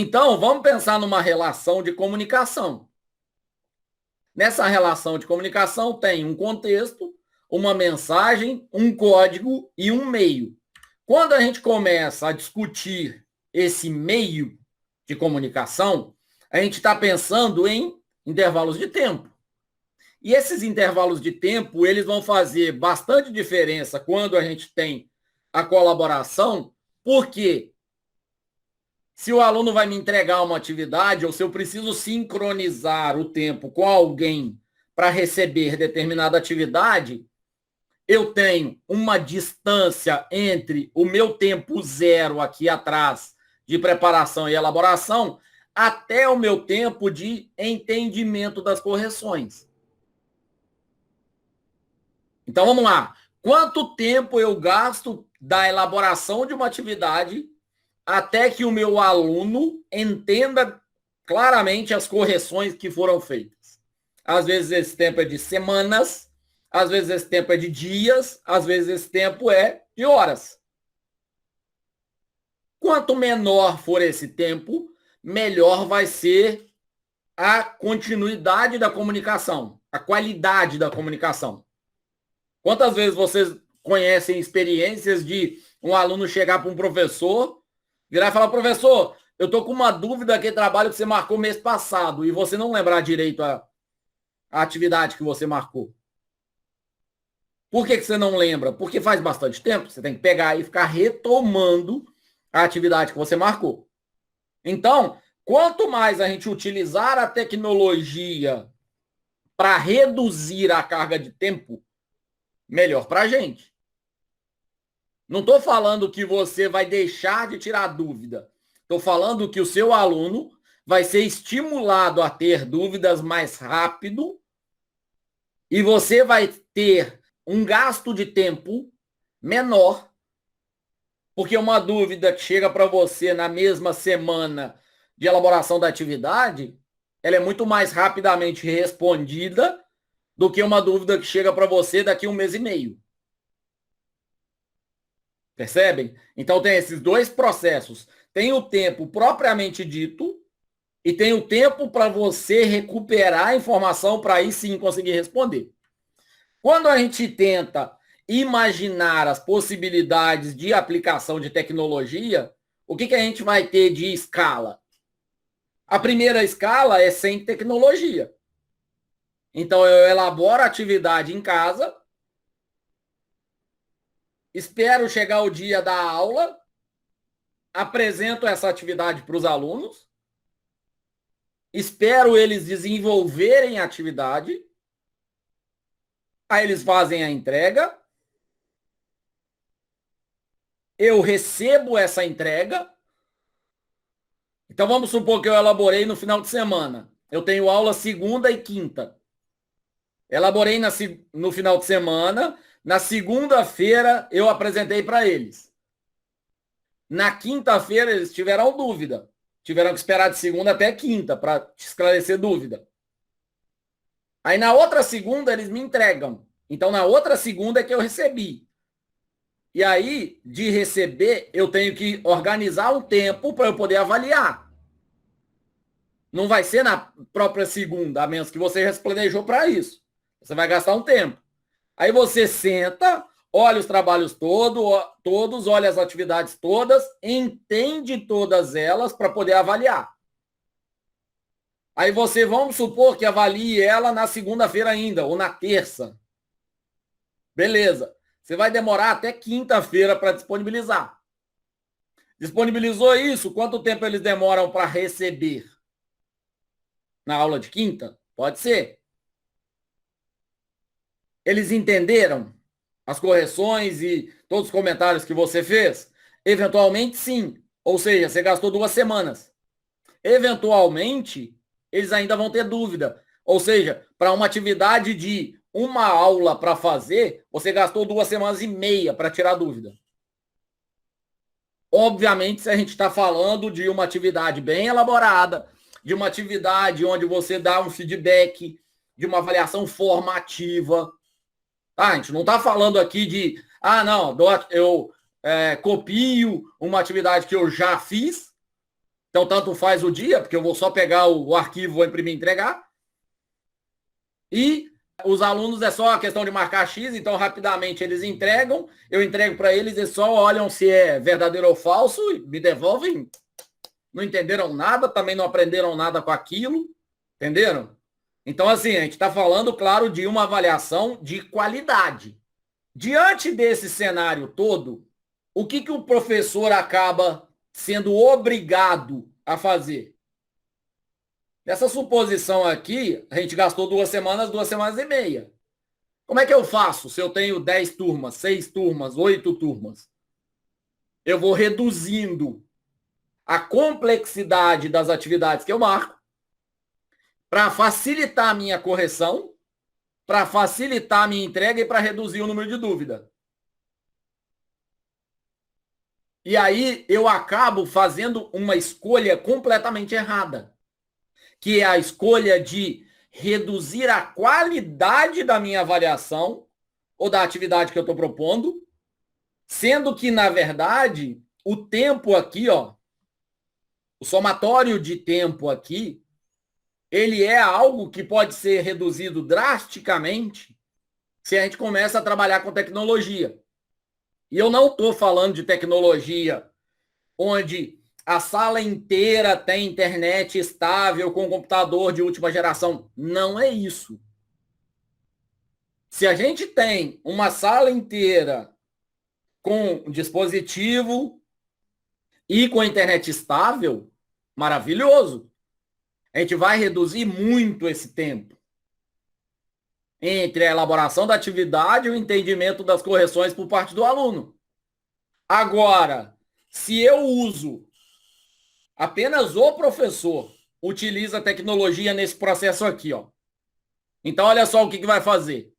Então, vamos pensar numa relação de comunicação. Nessa relação de comunicação tem um contexto, uma mensagem, um código e um meio. Quando a gente começa a discutir esse meio de comunicação, a gente está pensando em intervalos de tempo. E esses intervalos de tempo, eles vão fazer bastante diferença quando a gente tem a colaboração, porque se o aluno vai me entregar uma atividade ou se eu preciso sincronizar o tempo com alguém para receber determinada atividade, eu tenho uma distância entre o meu tempo zero aqui atrás de preparação e elaboração até o meu tempo de entendimento das correções. Então vamos lá. Quanto tempo eu gasto da elaboração de uma atividade até que o meu aluno entenda claramente as correções que foram feitas? Às vezes esse tempo é de semanas, às vezes esse tempo é de dias, às vezes esse tempo é de horas. Quanto menor for esse tempo, melhor vai ser a continuidade da comunicação, a qualidade da comunicação. Quantas vezes vocês conhecem experiências de um aluno chegar para um professor, virar e falar: professor, eu estou com uma dúvida aqui, trabalho que você marcou mês passado, e você não lembrar direito a atividade que você marcou? Por que você não lembra? Porque faz bastante tempo, você tem que pegar e ficar retomando a atividade que você marcou. Então, quanto mais a gente utilizar a tecnologia para reduzir a carga de tempo, melhor para a gente. Não estou falando que você vai deixar de tirar dúvida. Estou falando que o seu aluno vai ser estimulado a ter dúvidas mais rápido e você vai ter um gasto de tempo menor, porque uma dúvida que chega para você na mesma semana de elaboração da atividade, ela é muito mais rapidamente respondida do que uma dúvida que chega para você daqui a um mês e meio. Percebem? Então tem esses dois processos. Tem o tempo propriamente dito e tem o tempo para você recuperar a informação para aí sim conseguir responder. Quando a gente tenta imaginar as possibilidades de aplicação de tecnologia, o que a gente vai ter de escala? A primeira escala é sem tecnologia. Então eu elaboro a atividade em casa, espero chegar o dia da aula, apresento essa atividade para os alunos, espero eles desenvolverem a atividade, aí eles fazem a entrega, eu recebo essa entrega. Então vamos supor que eu elaborei no final de semana. Eu tenho aula segunda e quinta. Elaborei no final de semana. Na segunda-feira eu apresentei para eles. Na quinta-feira eles tiveram dúvida. Tiveram que esperar de segunda até quinta para esclarecer dúvida. Aí na outra segunda eles me entregam. Então na outra segunda é que eu recebi. E aí, de receber, eu tenho que organizar um tempo para eu poder avaliar. Não vai ser na própria segunda, a menos que você já se planejou para isso. Você vai gastar um tempo. Aí você senta, olha os trabalhos todos, olha as atividades todas, entende todas elas para poder avaliar. Aí você, vamos supor que avalie ela na segunda-feira ainda, ou na terça. Beleza. Você vai demorar até quinta-feira para disponibilizar. Disponibilizou isso? Quanto tempo eles demoram para receber? Na aula de quinta? Pode ser. Eles entenderam as correções e todos os comentários que você fez? Eventualmente, sim. Ou seja, você gastou 2 semanas. Eventualmente, eles ainda vão ter dúvida. Ou seja, para uma atividade de uma aula para fazer, você gastou 2 semanas e meia para tirar dúvida. Obviamente, se a gente está falando de uma atividade bem elaborada, de uma atividade onde você dá um feedback, de uma avaliação formativa. Tá? A gente não está falando aqui de, não, eu copio uma atividade que eu já fiz Então, tanto faz o dia, porque eu vou só pegar o arquivo, vou imprimir e entregar. E os alunos é só a questão de marcar X, então rapidamente eles entregam, eu entrego para eles, eles só olham se é verdadeiro ou falso e me devolvem. Não entenderam nada, também não aprenderam nada com aquilo, entenderam? Então, assim, a gente está falando, claro, de uma avaliação de qualidade. Diante desse cenário todo, o que o professor acaba sendo obrigado a fazer? Nessa suposição aqui, a gente gastou 2 semanas e meia. Como é que eu faço se eu tenho 10 turmas, 6 turmas, 8 turmas? Eu vou reduzindo a complexidade das atividades que eu marco para facilitar a minha correção, para facilitar a minha entrega e para reduzir o número de dúvida. E aí eu acabo fazendo uma escolha completamente errada, que é a escolha de reduzir a qualidade da minha avaliação ou da atividade que eu estou propondo, sendo que, na verdade, o tempo aqui, ó, o somatório de tempo aqui, ele é algo que pode ser reduzido drasticamente se a gente começa a trabalhar com tecnologia. E eu não estou falando de tecnologia onde a sala inteira tem internet estável com computador de última geração. Não é isso. Se a gente tem uma sala inteira com dispositivo e com internet estável, maravilhoso. A gente vai reduzir muito esse tempo entre a elaboração da atividade e o entendimento das correções por parte do aluno. Agora, se eu uso apenas o professor utiliza a tecnologia nesse processo aqui, ó. Então, olha só o que vai fazer.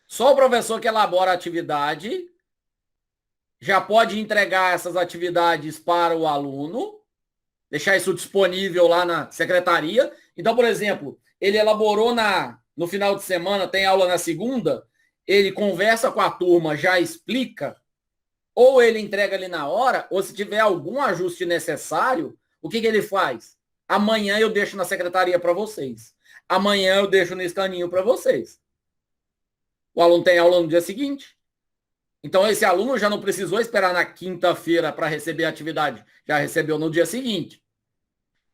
Só o professor que elabora a atividade já pode entregar essas atividades para o aluno, deixar isso disponível lá na secretaria. Então, por exemplo, ele elaborou no final de semana, tem aula na segunda, ele conversa com a turma, já explica, ou ele entrega ali na hora, ou se tiver algum ajuste necessário, o que ele faz? Amanhã eu deixo na secretaria para vocês. Amanhã eu deixo no escaninho para vocês. O aluno tem aula no dia seguinte. Então, esse aluno já não precisou esperar na quinta-feira para receber a atividade. Já recebeu no dia seguinte.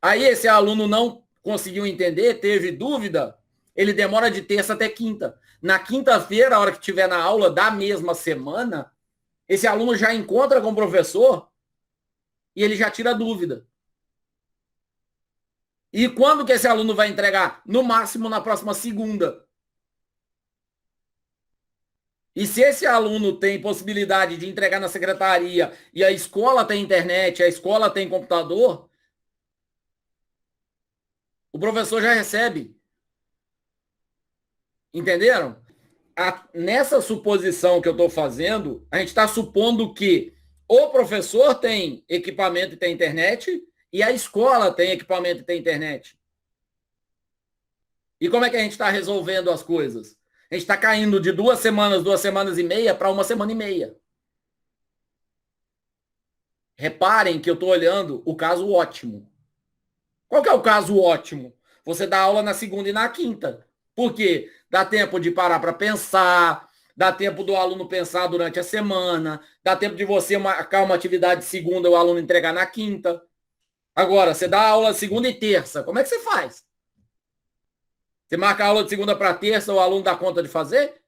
Aí, esse aluno não conseguiu entender, teve dúvida, ele demora de terça até quinta. Na quinta-feira, a hora que estiver na aula da mesma semana, esse aluno já encontra com o professor e ele já tira dúvida. E quando que esse aluno vai entregar? No máximo na próxima segunda. E se esse aluno tem possibilidade de entregar na secretaria e a escola tem internet, a escola tem computador, o professor já recebe. Entenderam? Nessa suposição que eu estou fazendo, a gente está supondo que o professor tem equipamento e tem internet e a escola tem equipamento e tem internet. E como é que a gente está resolvendo as coisas? A gente está caindo de 2 semanas e meia para 1 semana e meia. Reparem que eu estou olhando o caso ótimo. Qual que é o caso ótimo? Você dá aula na segunda e na quinta. Por quê? Dá tempo de parar para pensar, dá tempo do aluno pensar durante a semana, dá tempo de você marcar uma atividade segunda e o aluno entregar na quinta. Agora, você dá aula segunda e terça. Como é que você faz? Você marca a aula de segunda para terça, o aluno dá conta de fazer?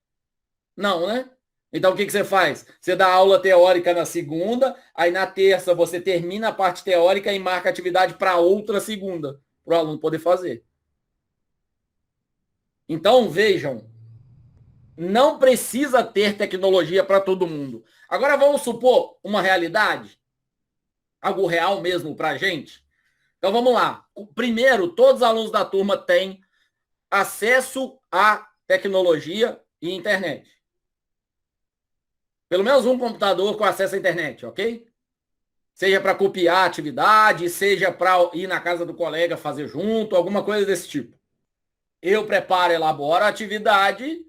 Não, né? Então, o que você faz? Você dá aula teórica na segunda, aí na terça você termina a parte teórica e marca a atividade para outra segunda, para o aluno poder fazer. Então, vejam, não precisa ter tecnologia para todo mundo. Agora, vamos supor uma realidade, algo real mesmo para a gente. Então, vamos lá. Primeiro, todos os alunos da turma têm acesso à tecnologia e internet. Pelo menos um computador com acesso à internet, ok? Seja para copiar a atividade, seja para ir na casa do colega fazer junto, alguma coisa desse tipo. Eu preparo, elaboro a atividade,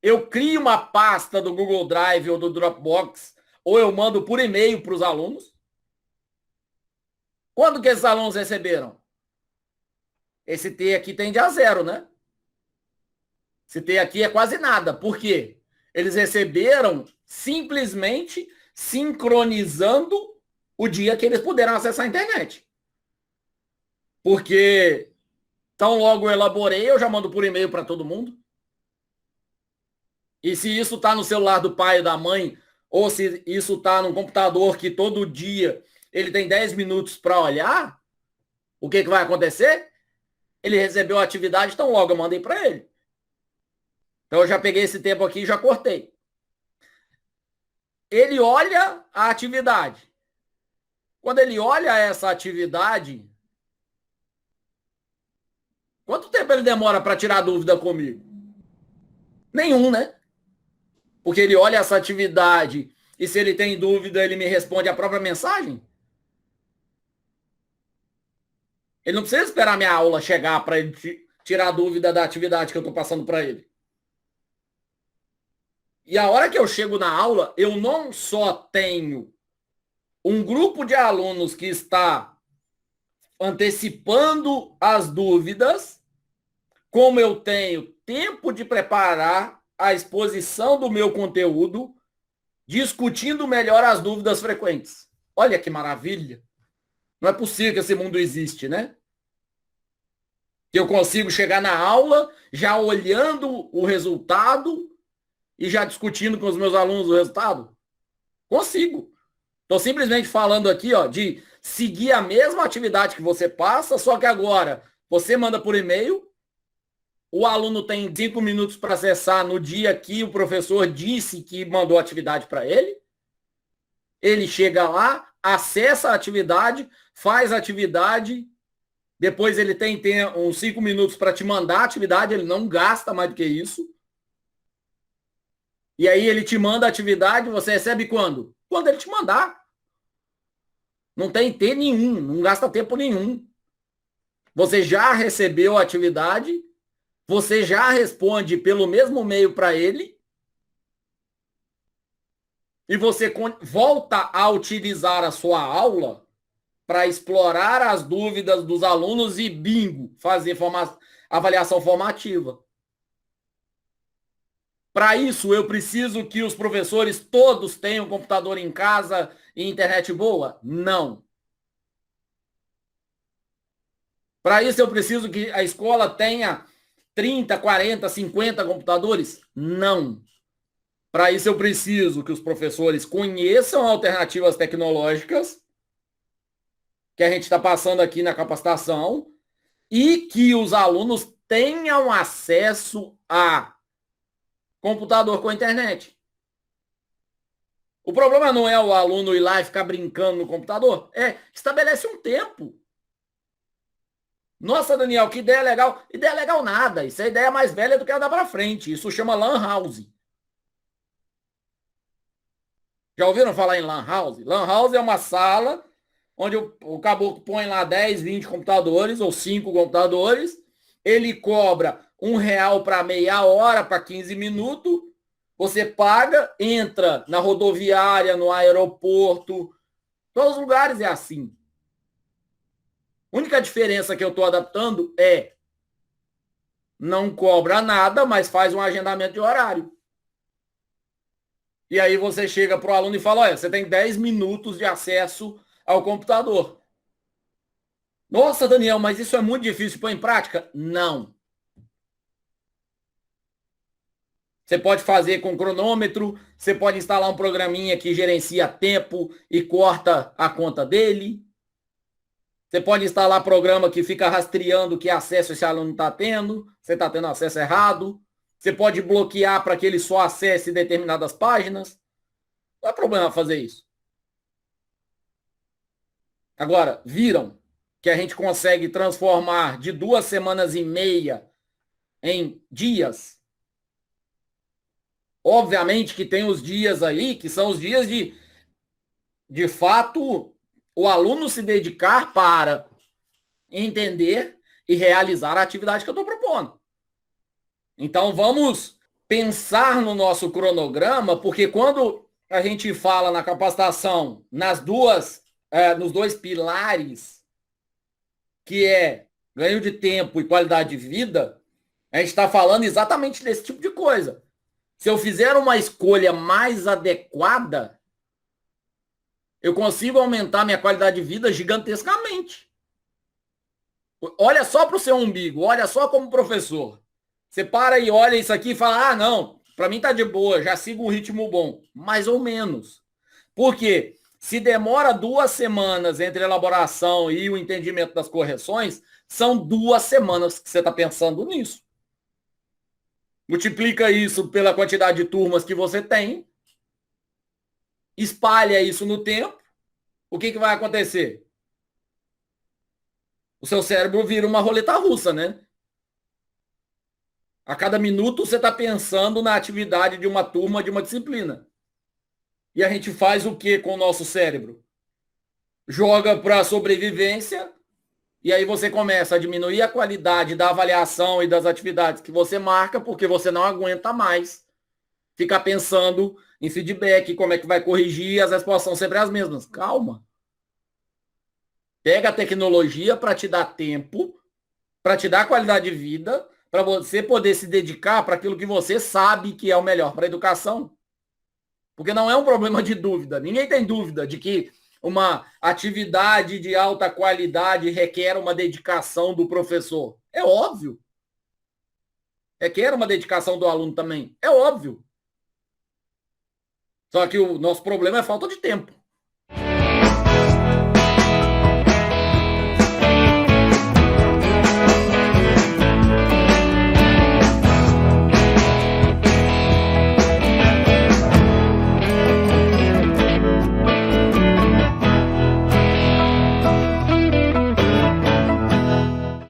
eu crio uma pasta do Google Drive ou do Dropbox, ou eu mando por e-mail para os alunos. Quando que esses alunos receberam? Esse T aqui tende a zero, né? Esse T aqui é quase nada. Por quê? Eles receberam simplesmente sincronizando o dia que eles puderam acessar a internet. Porque tão logo eu elaborei, eu já mando por e-mail para todo mundo. E se isso está no celular do pai ou da mãe, ou se isso está no computador que todo dia ele tem 10 minutos para olhar, o que vai acontecer? Ele recebeu a atividade, então logo eu mandei para ele. Então eu já peguei esse tempo aqui e já cortei. Ele olha a atividade. Quando ele olha essa atividade, quanto tempo ele demora para tirar dúvida comigo? Nenhum, né? Porque ele olha essa atividade e se ele tem dúvida, ele me responde a própria mensagem. Ele não precisa esperar minha aula chegar para ele tirar a dúvida da atividade que eu estou passando para ele. E a hora que eu chego na aula, eu não só tenho um grupo de alunos que está antecipando as dúvidas, como eu tenho tempo de preparar a exposição do meu conteúdo, discutindo melhor as dúvidas frequentes. Olha que maravilha. Não é possível que esse mundo existe, né? Que eu consigo chegar na aula já olhando o resultado e já discutindo com os meus alunos o resultado? Consigo. Estou simplesmente falando aqui, ó, de seguir a mesma atividade que você passa, só que agora você manda por e-mail, o aluno tem 5 minutos para acessar no dia que o professor disse que mandou a atividade para ele. Ele chega lá, acessa a atividade, faz a atividade, depois ele tem uns 5 minutos para te mandar a atividade, ele não gasta mais do que isso. E aí ele te manda a atividade, você recebe quando? Quando ele te mandar. Não tem tempo nenhum, não gasta tempo nenhum. Você já recebeu a atividade, você já responde pelo mesmo meio para ele, e você volta a utilizar a sua aula para explorar as dúvidas dos alunos e bingo, fazer avaliação formativa. Para isso, eu preciso que os professores todos tenham computador em casa e internet boa? Não. Para isso, eu preciso que a escola tenha 30, 40, 50 computadores? Não. Para isso, eu preciso que os professores conheçam alternativas tecnológicas que a gente está passando aqui na capacitação e que os alunos tenham acesso a computador com internet. O problema não é o aluno ir lá e ficar brincando no computador. Estabelece um tempo. Nossa, Daniel, que ideia legal. Ideia legal nada. Isso é ideia mais velha do que andar para frente. Isso chama Lan House. Já ouviram falar em Lan House? Lan House é uma sala onde o caboclo põe lá 10, 20 computadores ou 5 computadores. Ele cobra R$ 1 para meia hora, para 15 minutos. Você paga, entra na rodoviária, no aeroporto. Todos os lugares é assim. A única diferença que eu estou adaptando é não cobra nada, mas faz um agendamento de horário. E aí você chega para o aluno e fala, olha, você tem 10 minutos de acesso ao computador. Nossa, Daniel, mas isso é muito difícil de pôr em prática? Não. Você pode fazer com cronômetro, você pode instalar um programinha que gerencia tempo e corta a conta dele. Você pode instalar programa que fica rastreando que acesso esse aluno está tendo, você está tendo acesso errado. Você pode bloquear para que ele só acesse determinadas páginas. Não é problema fazer isso. Agora, viram que a gente consegue transformar de 2 semanas e meia em dias? Obviamente que tem os dias aí, que são os dias de fato, o aluno se dedicar para entender e realizar a atividade que eu estou propondo. Então, vamos pensar no nosso cronograma, porque quando a gente fala na capacitação, nos 2 pilares que é ganho de tempo e qualidade de vida, a gente está falando exatamente desse tipo de coisa. Se eu fizer uma escolha mais adequada, eu consigo aumentar minha qualidade de vida gigantescamente. Olha só para o seu umbigo, olha só como professor. Você para e olha isso aqui e fala, ah, não, para mim tá de boa, já sigo um ritmo bom. Mais ou menos. Por quê? Se demora 2 semanas entre a elaboração e o entendimento das correções, são 2 semanas que você está pensando nisso. Multiplica isso pela quantidade de turmas que você tem, espalha isso no tempo, o que vai acontecer? O seu cérebro vira uma roleta russa, né? A cada minuto você está pensando na atividade de uma turma, de uma disciplina. E a gente faz o que com o nosso cérebro? Joga para a sobrevivência, e aí você começa a diminuir a qualidade da avaliação e das atividades que você marca, porque você não aguenta mais ficar pensando em feedback, como é que vai corrigir, e as respostas são sempre as mesmas. Calma. Pega a tecnologia para te dar tempo, para te dar qualidade de vida, para você poder se dedicar para aquilo que você sabe que é o melhor para a educação. Porque não é um problema de dúvida. Ninguém tem dúvida de que uma atividade de alta qualidade requer uma dedicação do professor. É óbvio. Requer uma dedicação do aluno também. É óbvio. Só que o nosso problema é falta de tempo.